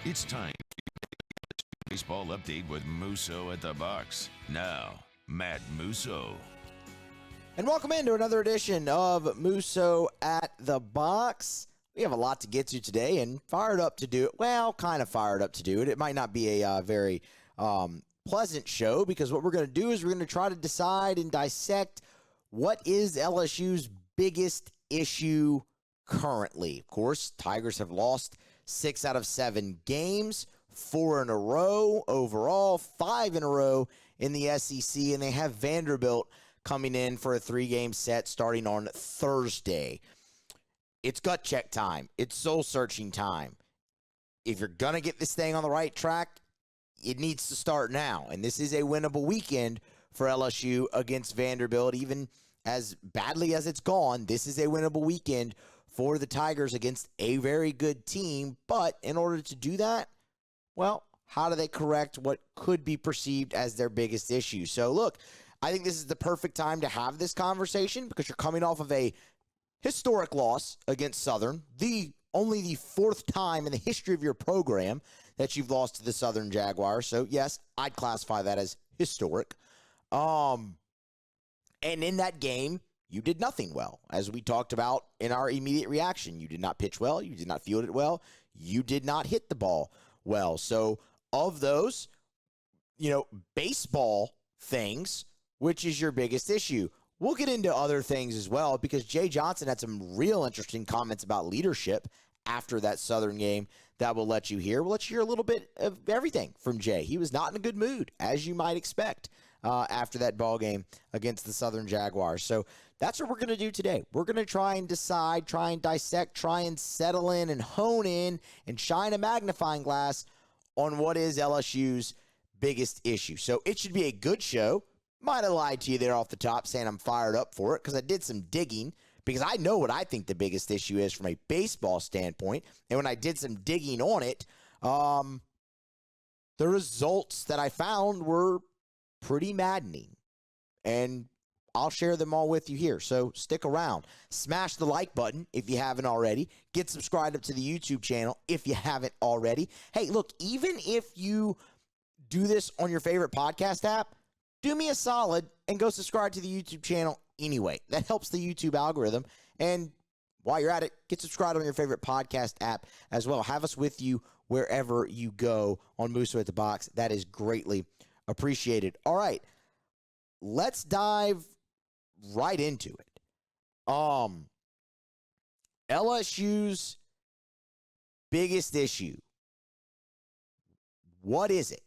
It's time for a baseball update with Musso at the box. Now, Matt Musso. And welcome into another edition of Musso at the box. We have a lot to get to today and fired up to do it. Well, kind of fired up to do it. It might not be a very pleasant show because what we're going to do is we're going to try to decide and dissect what is LSU's biggest issue currently. Of course, Tigers have lost 6 out of 7 games, 4 in a row overall, 5 in a row in the SEC, and they have Vanderbilt coming in for a 3-game set starting on Thursday. It's gut check time. It's soul-searching time. If you're going to get this thing on the right track, it needs to start now. And this is a winnable weekend for LSU against Vanderbilt. Even as badly as it's gone, this is a winnable weekend for the Tigers against a very good team. But in order to do that, well, how do they correct what could be perceived as their biggest issue? So look, I think this is the perfect time to have this conversation because you're coming off of a historic loss against Southern, only the 4th time in the history of your program that you've lost to the Southern Jaguars. So yes, I'd classify that as historic. And in that game, you did nothing well. As we talked about in our immediate reaction, you did not pitch well, you did not field it well, you did not hit the ball well. So of those, baseball things, which is your biggest issue? We'll get into other things as well because Jay Johnson had some real interesting comments about leadership after that Southern game that we'll let you hear. We'll let you hear a little bit of everything from Jay. He was not in a good mood, as you might expect, after that ball game against the Southern Jaguars. So that's what we're going to do today. We're going to try and decide, try and dissect, try and settle in and hone in and shine a magnifying glass on what is LSU's biggest issue. So it should be a good show. Might have lied to you there off the top saying I'm fired up for it because I did some digging because I know what I think the biggest issue is from a baseball standpoint. And when I did some digging on it, the results that I found were pretty maddening. And I'll share them all with you here. So stick around. Smash the like button if you haven't already. Get subscribed up to the YouTube channel if you haven't already. Hey, look, even if you do this on your favorite podcast app, do me a solid and go subscribe to the YouTube channel anyway. That helps the YouTube algorithm. And while you're at it, get subscribed on your favorite podcast app as well. Have us with you wherever you go on Musso at the Box. That is greatly appreciated. All right, let's dive right into it. LSU's biggest issue. What is it?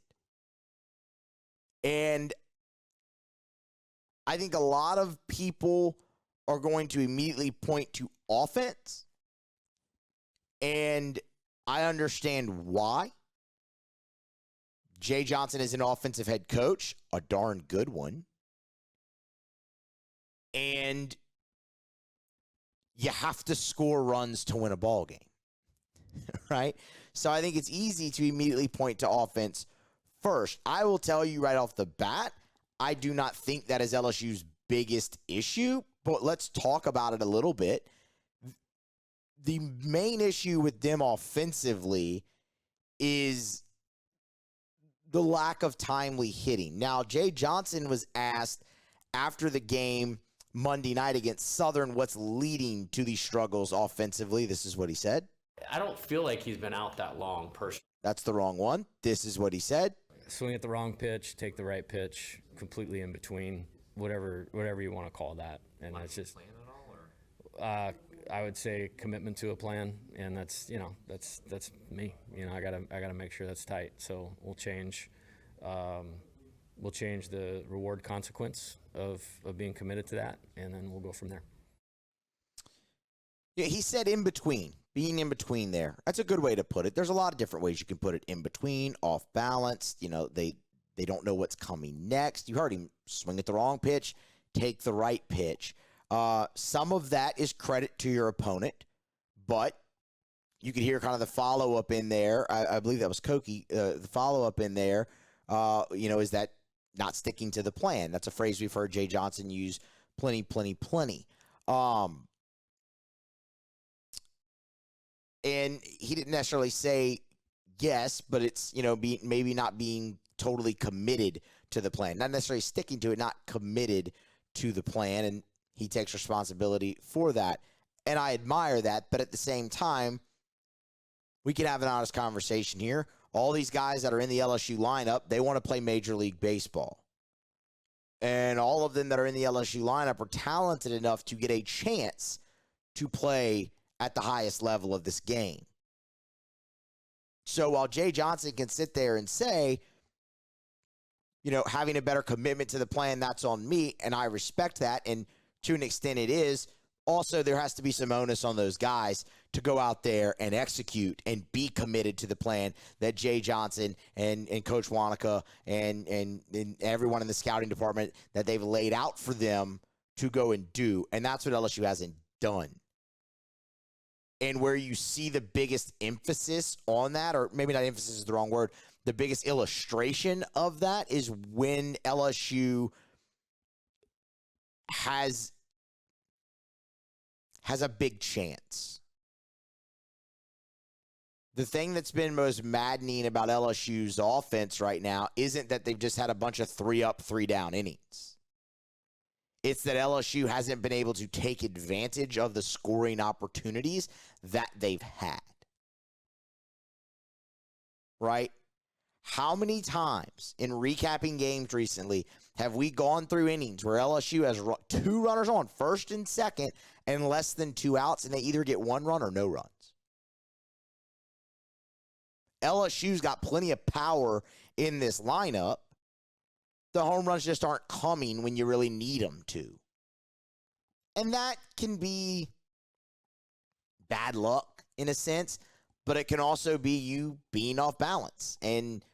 And I think a lot of people are going to immediately point to offense, and I understand why. Jay Johnson is an offensive head coach, a darn good one, and you have to score runs to win a ball game, right? So I think it's easy to immediately point to offense first. I will tell you right off the bat, I do not think that is LSU's biggest issue, but let's talk about it a little bit. The main issue with them offensively is the lack of timely hitting. Now, Jay Johnson was asked after the game Monday night against Southern what's leading to these struggles offensively. This is what he said. I don't feel like he's been out that long, personally. That's the wrong one. This is what he said. Swing at the wrong pitch, take the right pitch, completely in between, whatever you want to call that. And it's just plan at all, or? I would say commitment to a plan, and that's me. I gotta make sure that's tight. So we'll change the reward consequence of being committed to that, and then we'll go from there. Yeah, he said in between, being in between there. That's a good way to put it. There's a lot of different ways you can put it. In between, off balance. They don't know what's coming next. You heard him swing at the wrong pitch, take the right pitch. Some of that is credit to your opponent, but you could hear kind of the follow-up in there. I believe that was Koki. The follow-up in there, is that not sticking to the plan. That's a phrase we've heard Jay Johnson use plenty. And he didn't necessarily say guess, but it's, maybe not being totally committed to the plan. Not necessarily sticking to it, not committed to the plan, and he takes responsibility for that. And I admire that, but at the same time, we can have an honest conversation here. All these guys that are in the LSU lineup, they want to play Major League Baseball. And all of them that are in the LSU lineup are talented enough to get a chance to play at the highest level of this game. So while Jay Johnson can sit there and say, having a better commitment to the plan, that's on me, and I respect that, and to an extent it is, also there has to be some onus on those guys to go out there and execute and be committed to the plan that Jay Johnson and Coach Wanaka and everyone in the scouting department that they've laid out for them to go and do. And that's what LSU hasn't done. And where you see the biggest emphasis on that, or maybe not emphasis is the wrong word, the biggest illustration of that is when LSU has a big chance. The thing that's been most maddening about LSU's offense right now isn't that they've just had a bunch of 3-up, 3-down innings. It's that LSU hasn't been able to take advantage of the scoring opportunities that they've had. Right? How many times in recapping games recently have we gone through innings where LSU has 2 runners on, first and second, and less than 2 outs, and they either get 1 run or no runs? LSU's got plenty of power in this lineup. The home runs just aren't coming when you really need them to. And that can be bad luck in a sense, but it can also be you being off balance and,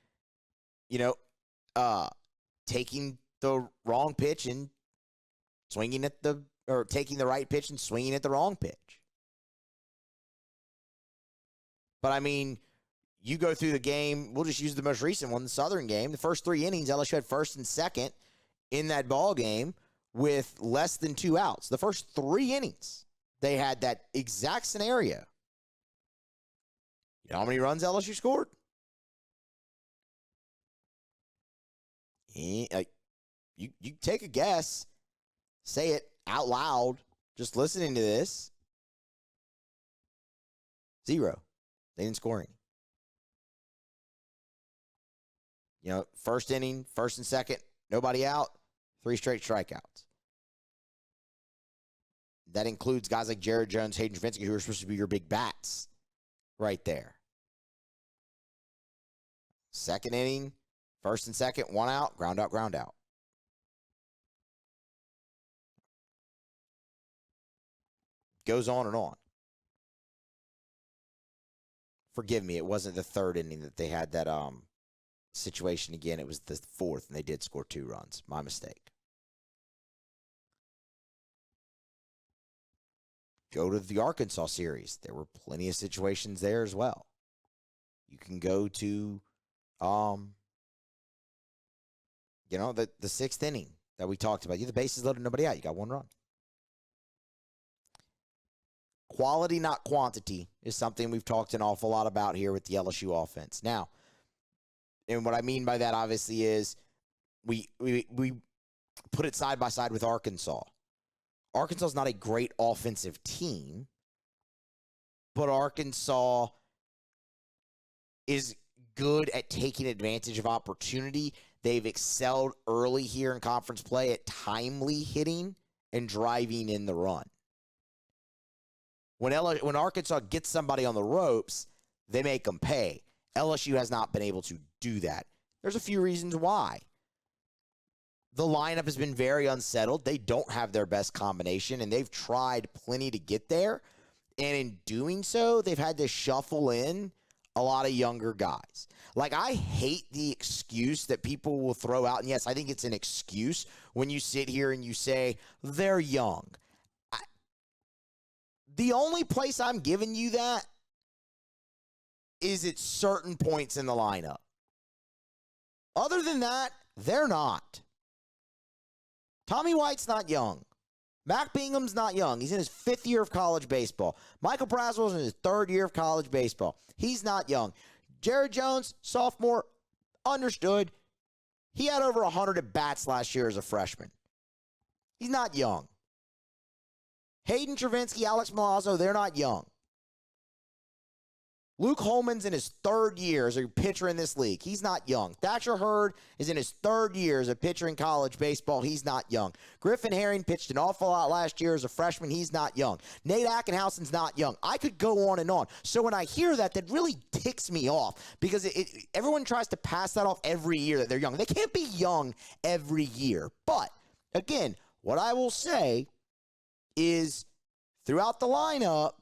taking the wrong pitch and taking the right pitch and swinging at the wrong pitch. But I mean, you go through the game, we'll just use the most recent one, the Southern game. The first 3 innings, LSU had first and second in that ball game with less than 2 outs. The first 3 innings, they had that exact scenario. You know how many runs LSU scored? You take a guess. Say it out loud. Just listening to this. 0. They didn't score any. First inning, first and second, nobody out, 3 straight strikeouts. That includes guys like Jared Jones, Hayden Travinski, who are supposed to be your big bats right there. Second inning, first and second, 1 out, ground out, ground out. Goes on and on. Forgive me, it wasn't the 3rd inning that they had that situation again. It was the 4th, and they did score 2 runs. My mistake. Go to the Arkansas series. There were plenty of situations there as well. You can go to, the 6th inning that we talked about. You have the bases loaded, nobody out. You got 1 run. Quality, not quantity, is something we've talked an awful lot about here with the LSU offense. Now, and what I mean by that, obviously, is we put it side by side with Arkansas. Arkansas is not a great offensive team, but Arkansas is good at taking advantage of opportunity. They've excelled early here in conference play at timely hitting and driving in the run. When Arkansas gets somebody on the ropes, they make them pay. LSU has not been able to do that. There's a few reasons why. The lineup has been very unsettled. They don't have their best combination, and they've tried plenty to get there. And in doing so, they've had to shuffle in a lot of younger guys. Like, I hate the excuse that people will throw out. And yes, I think it's an excuse when you sit here and you say, they're young. The only place I'm giving you that is at certain points in the lineup. Other than that, they're not. Tommy White's not young. Mac Bingham's not young. He's in his 5th year of college baseball. Michael Braswell's in his 3rd year of college baseball. He's not young. Jared Jones, sophomore, understood. He had over 100 at-bats last year as a freshman. He's not young. Hayden Travinski, Alex Milazzo, they're not young. Luke Holman's in his third year as a pitcher in this league. He's not young. Thatcher Hurd is in his third year as a pitcher in college baseball. He's not young. Griffin Herring pitched an awful lot last year as a freshman. He's not young. Nate Ackenhausen's not young. I could go on and on. So when I hear that, that really ticks me off because everyone tries to pass that off every year that they're young. They can't be young every year. But, again, what I will say is throughout the lineup,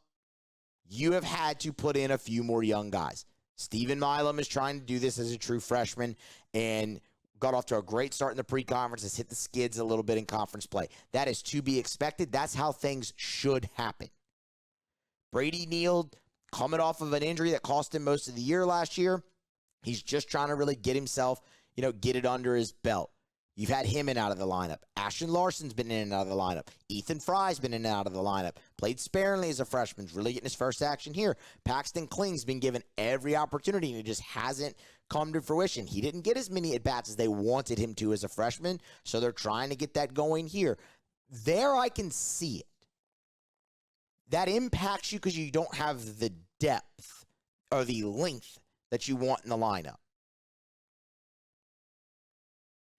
you have had to put in a few more young guys. Stephen Milam is trying to do this as a true freshman and got off to a great start in the pre-conference, has hit the skids a little bit in conference play. That is to be expected. That's how things should happen. Brady Neal, coming off of an injury that cost him most of the year last year, he's just trying to really get himself, get it under his belt. You've had him in and out of the lineup. Ashton Larson's been in and out of the lineup. Ethan Fry's been in and out of the lineup. Played sparingly as a freshman. Really getting his first action here. Paxton Kling's been given every opportunity, and it just hasn't come to fruition. He didn't get as many at-bats as they wanted him to as a freshman, so they're trying to get that going here. There I can see it. That impacts you because you don't have the depth or the length that you want in the lineup.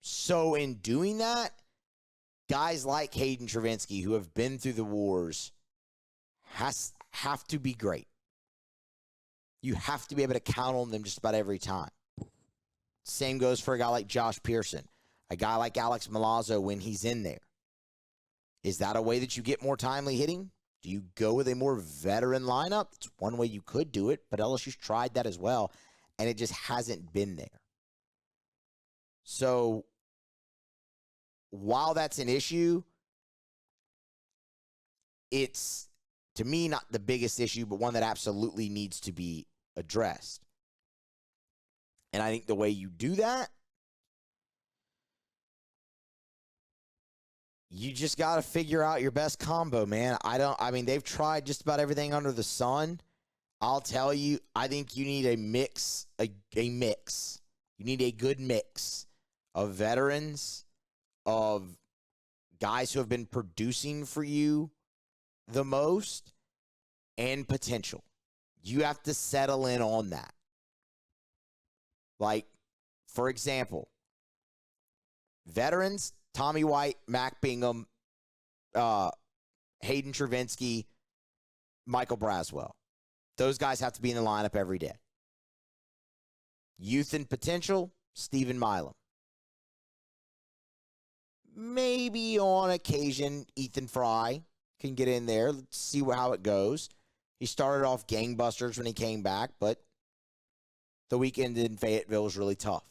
So in doing that, guys like Hayden Travinski, who have been through the wars, have to be great. You have to be able to count on them just about every time. Same goes for a guy like Josh Pearson, a guy like Alex Milazzo when he's in there. Is that a way that you get more timely hitting? Do you go with a more veteran lineup? It's one way you could do it, but LSU's tried that as well, and it just hasn't been there. So while that's an issue, it's, to me, not the biggest issue, but one that absolutely needs to be addressed. And I think the way you do that, you just got to figure out your best combo, man. They've tried just about everything under the sun. I'll tell you, I think you need a mix. You need a good mix of veterans, of guys who have been producing for you the most, and potential. You have to settle in on that. Like, for example, veterans, Tommy White, Mac Bingham, Hayden Travinski, Michael Braswell. Those guys have to be in the lineup every day. Youth and potential, Stephen Milam. Maybe on occasion, Ethan Fry can get in there. Let's see how it goes. He started off gangbusters when he came back, but the weekend in Fayetteville was really tough.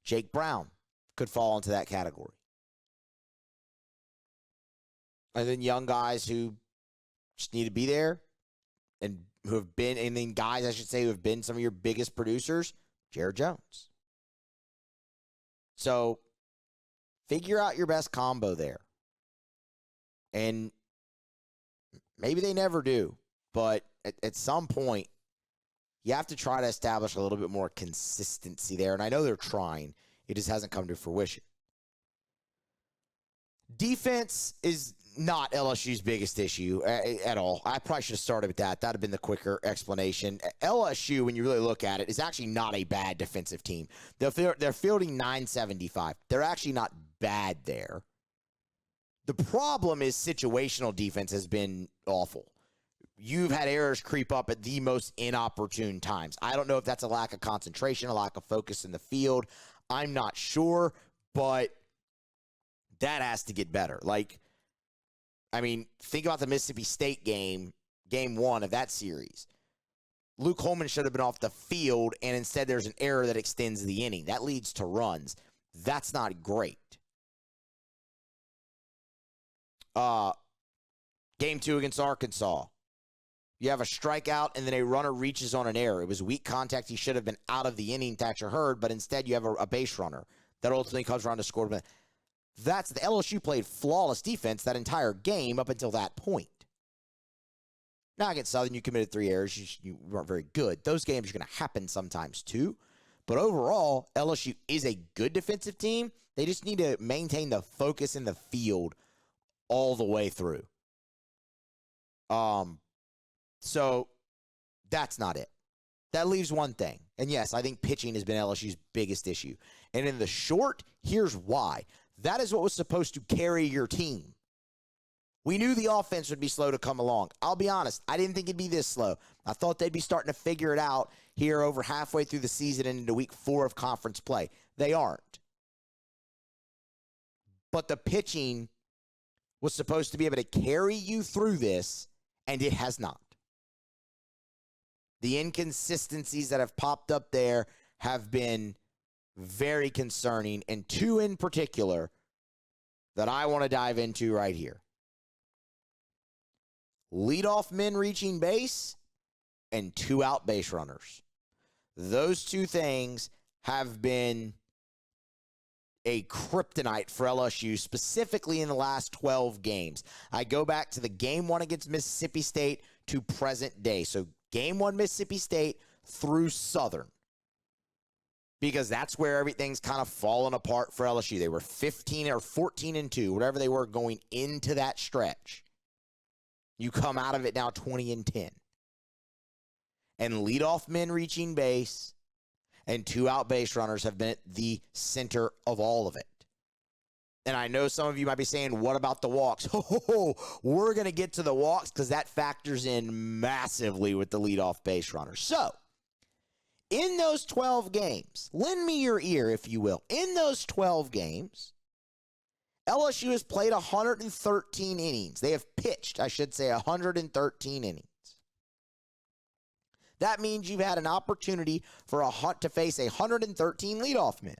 Jake Brown could fall into that category. And then young guys who just need to be there and who have been, and then guys, I should say, who have been some of your biggest producers, Jared Jones. So figure out your best combo there. And maybe they never do, but at some point, you have to try to establish a little bit more consistency there. And I know they're trying. It just hasn't come to fruition. Defense is not LSU's biggest issue at all. I probably should have started with that. That would have been the quicker explanation. LSU, when you really look at it, is actually not a bad defensive team. They're fielding 975. They're actually not bad there. The problem is situational defense has been awful. You've had errors creep up at the most inopportune times. I don't know if that's a lack of concentration, a lack of focus in the field. I'm not sure, but that has to get better. Think about the Mississippi State game 1 of that series. Luke Holman should have been off the field, and instead there's an error that extends the inning. That leads to runs. That's not great. Game 2 against Arkansas. You have a strikeout, and then a runner reaches on an error. It was weak contact. He should have been out of the inning, Thatcher Hurd, but instead you have a base runner that ultimately comes around to score. That's the LSU played flawless defense that entire game up until that point. Now against Southern, you committed 3 errors. You weren't very good. Those games are going to happen sometimes too. But overall, LSU is a good defensive team. They just need to maintain the focus in the field all the way through. So that's not it. That leaves one thing. And yes, I think pitching has been LSU's biggest issue. And in the short, here's why. That is what was supposed to carry your team. We knew the offense would be slow to come along. I'll be honest, I didn't think it'd be this slow. I thought they'd be starting to figure it out here over halfway through the season and into week 4 of conference play. They aren't. But the pitching was supposed to be able to carry you through this, and it has not. The inconsistencies that have popped up there have been very concerning, and 2 in particular that I want to dive into right here. Leadoff men reaching base and 2 out base runners. Those 2 things have been a kryptonite for LSU, specifically in the last 12 games. I go back to the game 1 against Mississippi State to present day. So game 1 Mississippi State through Southern. Because that's where everything's kind of fallen apart for LSU. They were 15 or 14-2, whatever they were going into that stretch. You come out of it now 20-10. And leadoff men reaching base and 2 out base runners have been at the center of all of it. And I know some of you might be saying, what about the walks? We're going to get to the walks because that factors in massively with the leadoff base runners. So, in those 12 games, lend me your ear, if you will. In those 12 games, LSU has played 113 innings. They have pitched, I should say, 113 innings. That means you've had an opportunity to face 113 leadoff men.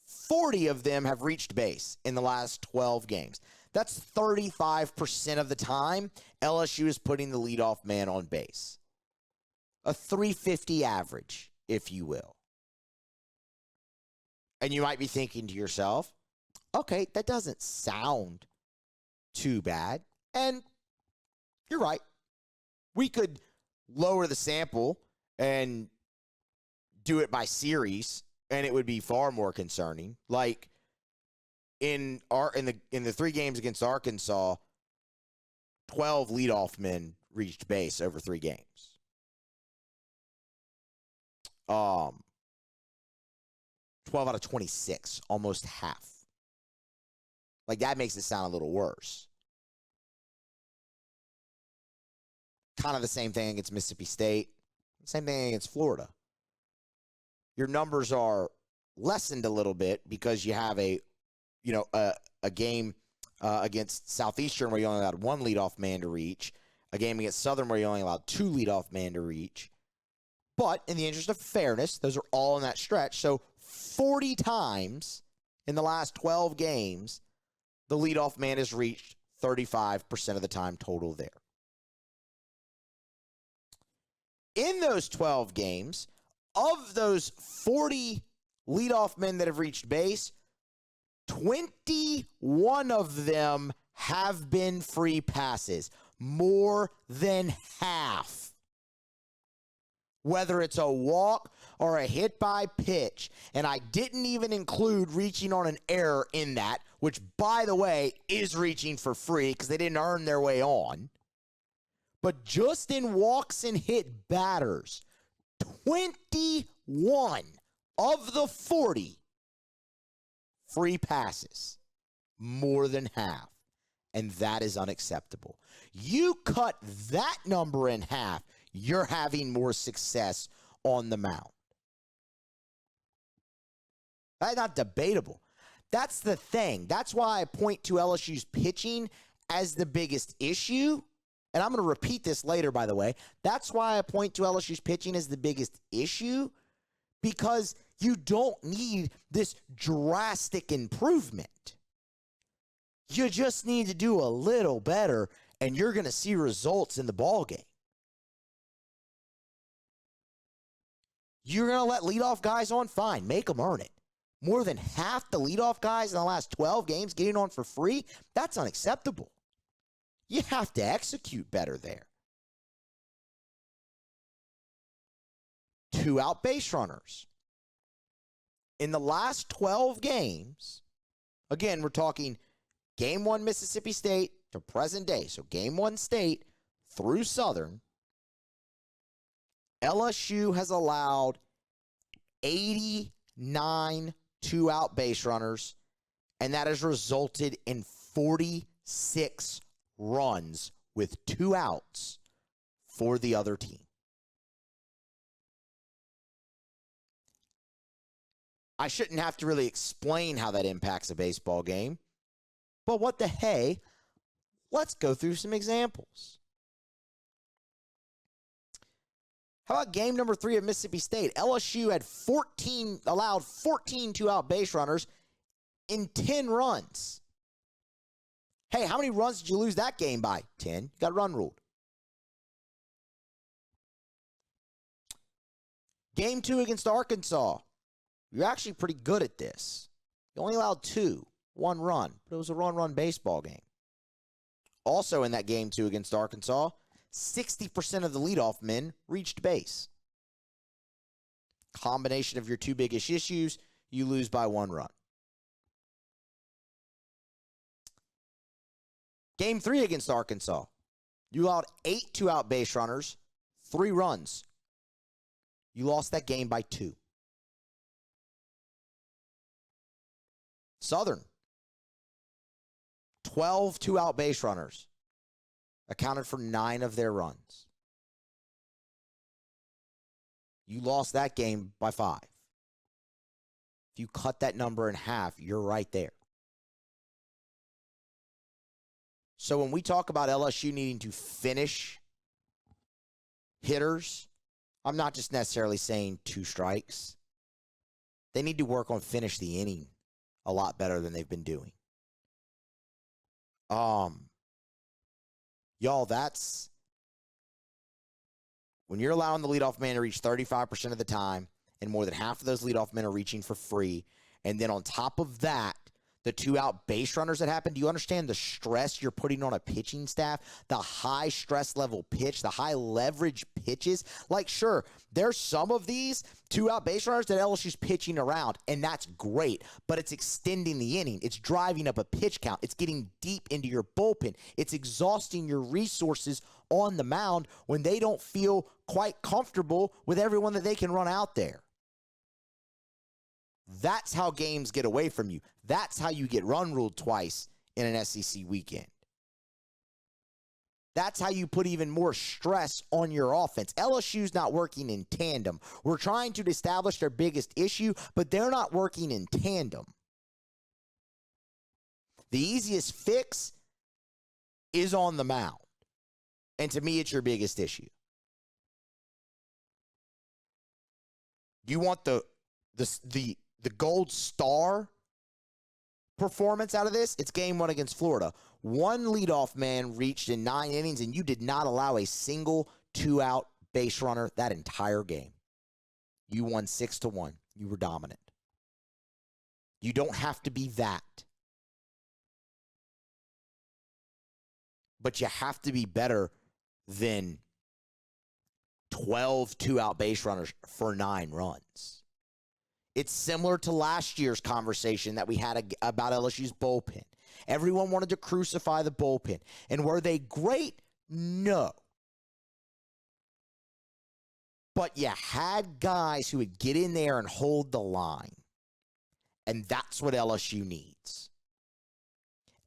40 of them have reached base in the last 12 games. That's 35% of the time LSU is putting the leadoff man on base. A 350 average, if you will. And you might be thinking to yourself, okay, that doesn't sound too bad. And you're right. We could lower the sample and do it by series, and it would be far more concerning. Like in the 3 games against Arkansas, 12 leadoff men reached base over 3 games. 12 out of 26, almost half. Like, that makes it sound a little worse. Kind of the same thing against Mississippi State. Same thing against Florida. Your numbers are lessened a little bit because you have a game against Southeastern where you only allowed 1 leadoff man to reach. A game against Southern where you only allowed 2 leadoff man to reach. But in the interest of fairness, those are all in that stretch. So 40 times in the last 12 games, the leadoff man has reached 35% of the time total there. In those 12 games, of those 40 leadoff men that have reached base, 21 of them have been free passes. More than half. Whether it's a walk or a hit by pitch. And I didn't even include reaching on an error in that, which, by the way, is reaching for free because they didn't earn their way on. But just in walks and hit batters, 21 of the 40 free passes. More than half. And that is unacceptable. You cut that number in half, you're having more success on the mound. That's not debatable. That's the thing. That's why I point to LSU's pitching as the biggest issue. And I'm going to repeat this later, by the way. That's why I point to LSU's pitching as the biggest issue, because you don't need this drastic improvement. You just need to do a little better, and you're going to see results in the ballgame. You're going to let leadoff guys on? Fine. Make them earn it. More than half the leadoff guys in the last 12 games getting on for free? That's unacceptable. You have to execute better there. 2 out base runners. In the last 12 games, again, we're talking game 1 Mississippi State to present day. So game 1 State through Southern, LSU has allowed 89 2-out base runners, and that has resulted in 46 runs with 2 outs for the other team. I shouldn't have to really explain how that impacts a baseball game, but what the hey, let's go through some examples. How about game number 3 of Mississippi State? LSU had allowed 14 2-out base runners in 10 runs. Hey, how many runs did you lose that game by? 10. You got run ruled. Game 2 against Arkansas. You're actually pretty good at this. You only allowed 2, 1 run, but it was a run baseball game. Also in that game 2 against Arkansas, 60% of the leadoff men reached base. Combination of your 2 biggest issues, you lose by 1 run. Game 3 against Arkansas, you allowed 8 2-out base runners, 3 runs. You lost that game by 2. Southern, 12 2-out base runners, accounted for 9 of their runs. You lost that game by 5. If you cut that number in half, you're right there. So when we talk about LSU needing to finish hitters, I'm not just necessarily saying 2 strikes. They need to work on finish the inning a lot better than they've been doing. Y'all, that's when you're allowing the leadoff man to reach 35% of the time, and more than half of those leadoff men are reaching for free. And then on top of that, the 2-out base runners that happen. Do you understand the stress you're putting on a pitching staff? The high stress level pitch, the high leverage pitches. Like, sure, there's some of these 2-out base runners that LSU's pitching around, and that's great, but it's extending the inning. It's driving up a pitch count. It's getting deep into your bullpen. It's exhausting your resources on the mound when they don't feel quite comfortable with everyone that they can run out there. That's how games get away from you. That's how you get run ruled twice in an SEC weekend. That's how you put even more stress on your offense. LSU's not working in tandem. We're trying to establish their biggest issue, but they're not working in tandem. The easiest fix is on the mound. And to me, it's your biggest issue. You want the gold star performance out of this? It's game 1 against Florida. 1 leadoff man reached in 9 innings, and you did not allow a single 2-out base runner that entire game. You won 6-1. You were dominant. You don't have to be that. But you have to be better than 12 2-out base runners for 9 runs. It's similar to last year's conversation that we had about LSU's bullpen. Everyone wanted to crucify the bullpen. And were they great? No. But you had guys who would get in there and hold the line. And that's what LSU needs.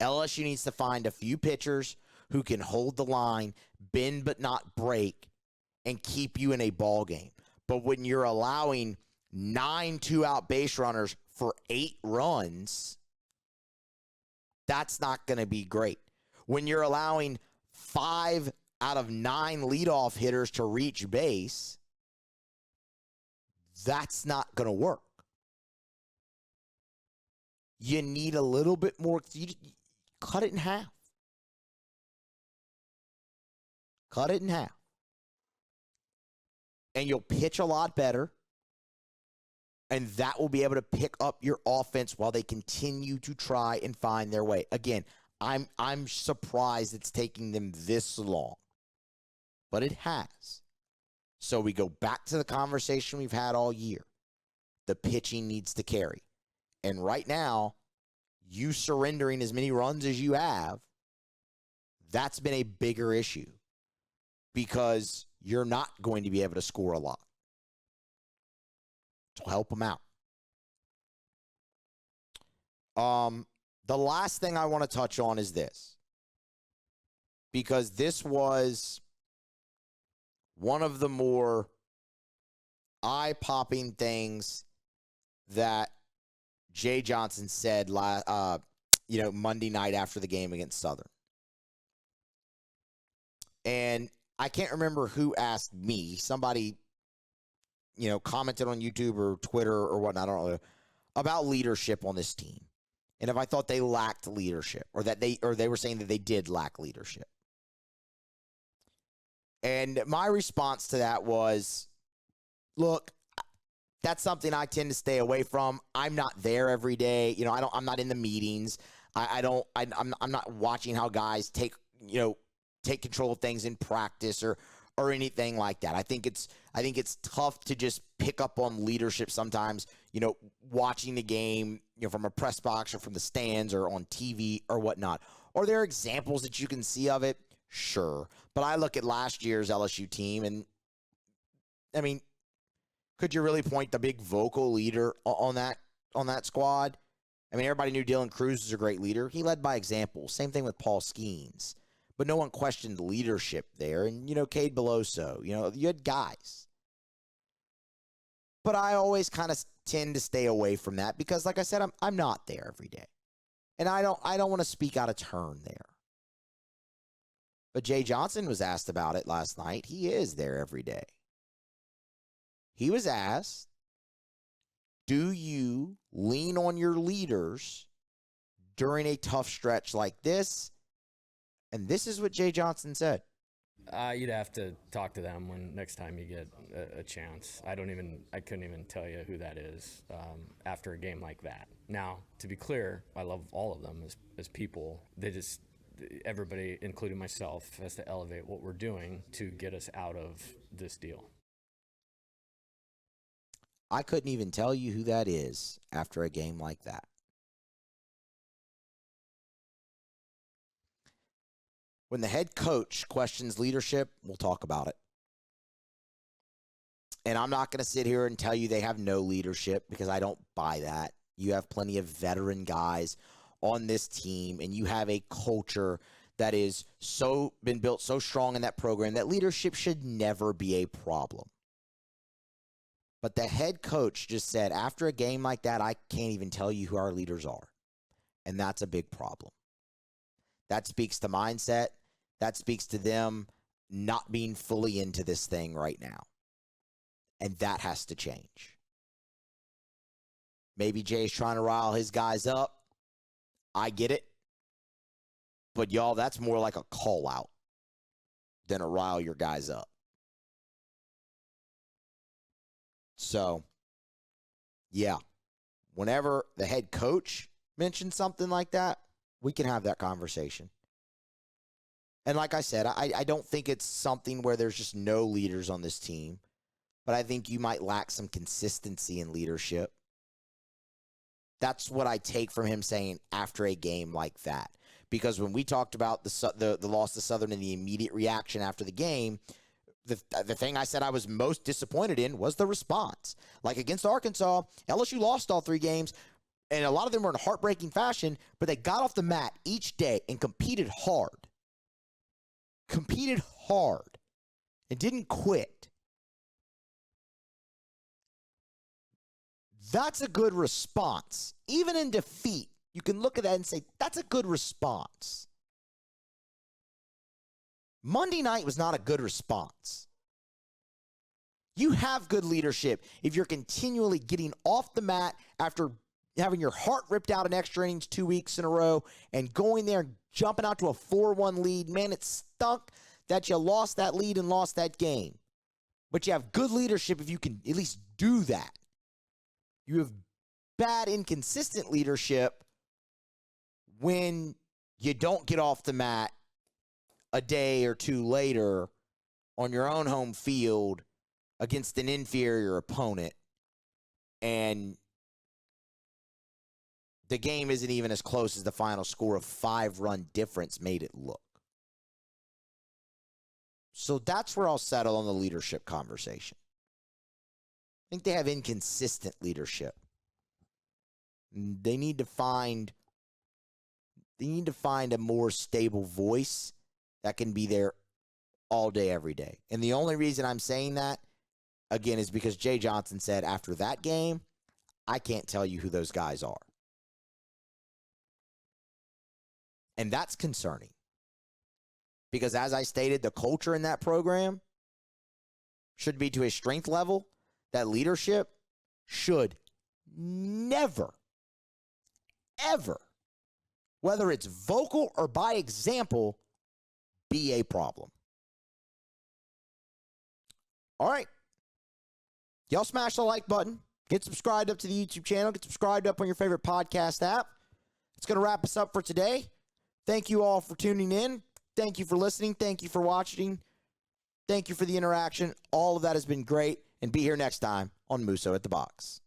LSU needs to find a few pitchers who can hold the line, bend but not break, and keep you in a ball game. But when you're allowing 9 2-out base runners for 8 runs, that's not going to be great. When you're allowing 5 out of 9 leadoff hitters to reach base, that's not going to work. You need a little bit more. You cut it in half. Cut it in half. And you'll pitch a lot better. And that will be able to pick up your offense while they continue to try and find their way. Again, I'm surprised it's taking them this long, but it has. So we go back to the conversation we've had all year. The pitching needs to carry. And right now, you surrendering as many runs as you have, that's been a bigger issue because you're not going to be able to score a lot. So help them out. The last thing I want to touch on is this, because this was one of the more eye-popping things that Jay Johnson said Monday night after the game against Southern. And I can't remember who asked me. Somebody, commented on YouTube or Twitter or whatnot, I don't know, about leadership on this team. And if I thought they lacked leadership, or they were saying that they did lack leadership. And my response to that was, look, that's something I tend to stay away from. I'm not there every day. I'm not in the meetings. I'm not watching how guys take control of things in practice or anything like that. I think it's tough to just pick up on leadership sometimes, watching the game, from a press box or from the stands or on TV or whatnot. Are there examples that you can see of it? Sure. But I look at last year's LSU team, and I mean, could you really point the big vocal leader on that squad? I mean, everybody knew Dylan Cruz was a great leader. He led by example. Same thing with Paul Skeens. But no one questioned the leadership there. And, Cade Beloso, you had guys. But I always kind of tend to stay away from that because, like I said, I'm not there every day. And I don't want to speak out of turn there. But Jay Johnson was asked about it last night. He is there every day. He was asked, do you lean on your leaders during a tough stretch like this? And this is what Jay Johnson said. You'd have to talk to them when next time you get a chance. I couldn't even tell you who that is after a game like that. Now, to be clear, I love all of them as people. Everybody, including myself, has to elevate what we're doing to get us out of this deal. I couldn't even tell you who that is after a game like that. When the head coach questions leadership, we'll talk about it. And I'm not going to sit here and tell you they have no leadership because I don't buy that. You have plenty of veteran guys on this team, and you have a culture that is been built so strong in that program that leadership should never be a problem. But the head coach just said, after a game like that, I can't even tell you who our leaders are. And that's a big problem. That speaks to mindset. That speaks to them not being fully into this thing right now. And that has to change. Maybe Jay's trying to rile his guys up. I get it. But y'all, that's more like a call out than a rile your guys up. So, yeah, whenever the head coach mentions something like that, we can have that conversation. And like I said, I don't think it's something where there's just no leaders on this team, but I think you might lack some consistency in leadership. That's what I take from him saying after a game like that. Because when we talked about the loss to Southern and the immediate reaction after the game, the thing I said I was most disappointed in was the response. Like against Arkansas, LSU lost all 3 games, and a lot of them were in heartbreaking fashion, but they got off the mat each day and competed hard. Competed hard and didn't quit. That's a good response. Even in defeat, you can look at that and say, that's a good response. Monday night was not a good response. You have good leadership if you're continually getting off the mat after having your heart ripped out in extra innings 2 weeks in a row and going there and jumping out to a 4-1 lead. Man, it stunk that you lost that lead and lost that game. But you have good leadership if you can at least do that. You have bad, inconsistent leadership when you don't get off the mat a day or two later on your own home field against an inferior opponent, and the game isn't even as close as the final score of 5-run difference made it look. So that's where I'll settle on the leadership conversation. I think they have inconsistent leadership. They need to find a more stable voice that can be there all day, every day. And the only reason I'm saying that, again, is because Jay Johnson said after that game, I can't tell you who those guys are. And that's concerning. Because as I stated, the culture in that program should be to a strength level that leadership should never, ever, whether it's vocal or by example, be a problem. All right. Y'all smash the like button. Get subscribed up to the YouTube channel. Get subscribed up on your favorite podcast app. It's going to wrap us up for today. Thank you all for tuning in. Thank you for listening. Thank you for watching. Thank you for the interaction. All of that has been great. And be here next time on Musso at the Box.